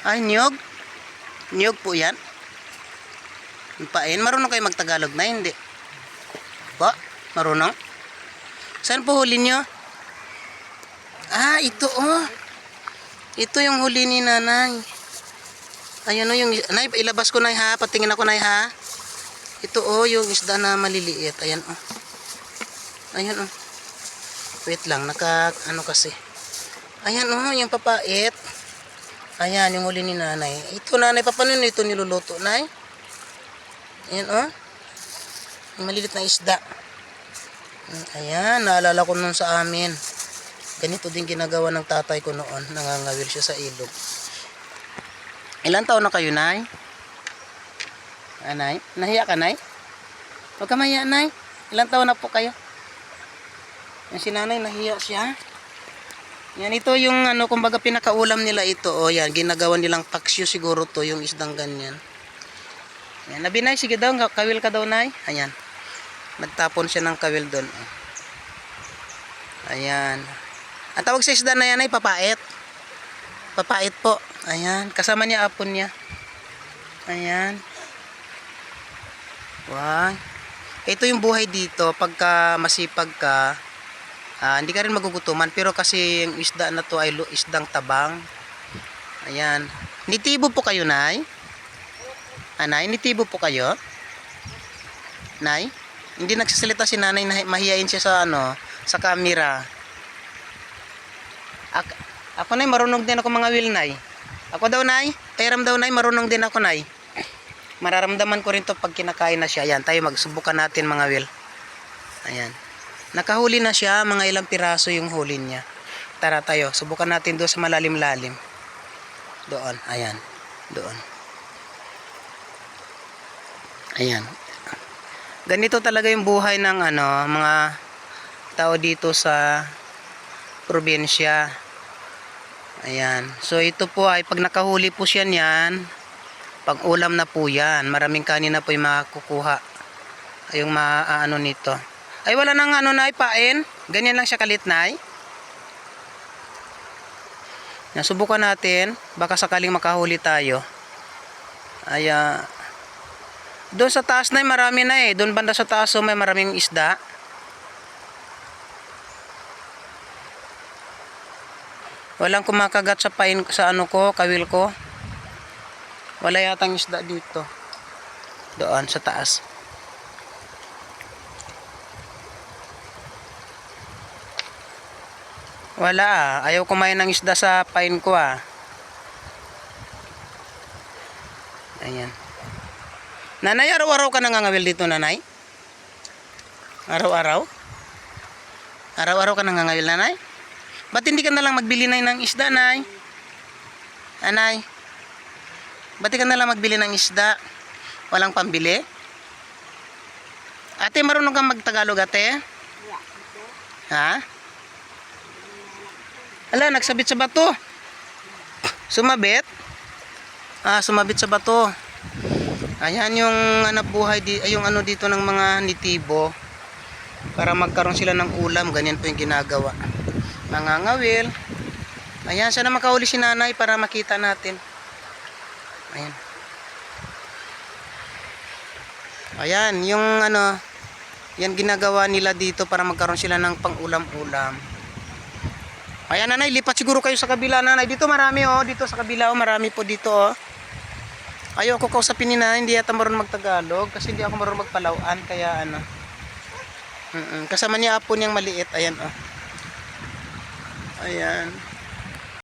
Ay, niyog. Niyog po yan. Pain, marunong kayo magtagalog na, hindi? Po, marunong? Saan po huli nyo? Ah, ito oh. Ito yung huli ni nanay. Ayan o yung, nay, ilabas ko na ha, patingin ako na ha. Ito oh, yung isda na maliliit. Ayan oh. Ayan oh. Wait lang, ano kasi. Ayan oh, yung papait. Ayan, yung huli ni nanay. Ito nanay, paano ito niluluto, nay? Ayan oh. Yung maliliit na isda. Ayan, naalala ko nun sa amin. Ganito din ginagawa ng tatay ko noon. Nangangawil siya sa ilog. Ilan taon na kayo, nay? Nay? Nahiya ka, nay? Huwag ka mahiya, nay. Ilan taon na po kayo? Yan si nanay, nahiya siya. Yan, ito yung kumbaga pinakaulam nila ito. O yan, ginagawa nilang paksyo siguro to, yung isdang ganyan. Yan, nabi, nay, sige daw, kawil ka daw, nay. Ayan. Nagtapon siya ng kawil doon. Ayan. Ang tawag sa isda na yan ay papait. Papait po. Ayan. Kasama niya apon niya. Ayan. Wow. Ito yung buhay dito. Pagka masipag ka, hindi ka rin magugutuman. Pero kasi yung isda na to ay isdang tabang. Ayan. Nitibo po kayo, nay? Nay, nitibo po kayo? Nay? Hindi nagsasalita si nanay, mahihain siya sa sa camera. Ako nay, marunong din ako mga will, nay. Ako daw, nay, pairam daw, nay, marunong din ako, nay. Mararamdaman ko rin to pag kinakain na siya. Ayan, tayo magsubukan natin mga will. Ayan. Nakahuli na siya, mga ilang piraso yung huli niya. Tara tayo, subukan natin doon sa malalim-lalim. Doon, ayan. Doon. Ayan. Ganito talaga yung buhay ng mga tao dito sa probinsya. Ayan. So ito po ay pag nakahuli po siya niyan, pang ulam na po yan. Maraming kanin na po yung makukuha. Ay yung maaano nito. Ay wala nang nay, pain. Ganyan lang siya kalit, nay. Subukan natin. Baka sakaling makahuli tayo. Ay doon sa taas na marami na eh. Doon banda sa taas may maraming isda. Walang kumakagat sa pain sa kawil ko. Wala yatang isda dito. Doon sa taas. Wala Ayaw kumain ng isda sa pain ko Ayan. Nanay, araw-araw ka nangangawil dito, nanay? Araw-araw? Araw-araw ka nangangawil, nanay? Ba't hindi ka nalang magbili ng isda, nay? Anay? Ba't hindi ka nalang magbili ng isda? Walang pambili? Ate, marunong kang magtagalog, ate? Ha? Ala, nagsabit sa bato. Sumabit? Sumabit sa bato. Ayan yung buhay yung dito ng mga nitibo para magkaroon sila ng ulam. Ganyan po yung ginagawa. Nangangawil. Ayan, sana makahuli si nanay para makita natin. Ayan. Ayan, yung yan ginagawa nila dito para magkaroon sila ng pang-ulam-ulam. Ayan, nanay, lipat siguro kayo sa kabila, nanay. Dito marami dito sa kabila marami po dito Ayaw ko kausapin ni nanay, hindi yata marunong magtagalog kasi hindi ako marunong magpalauan, kaya kasama niya apo niyang maliit. Ayan Ayan.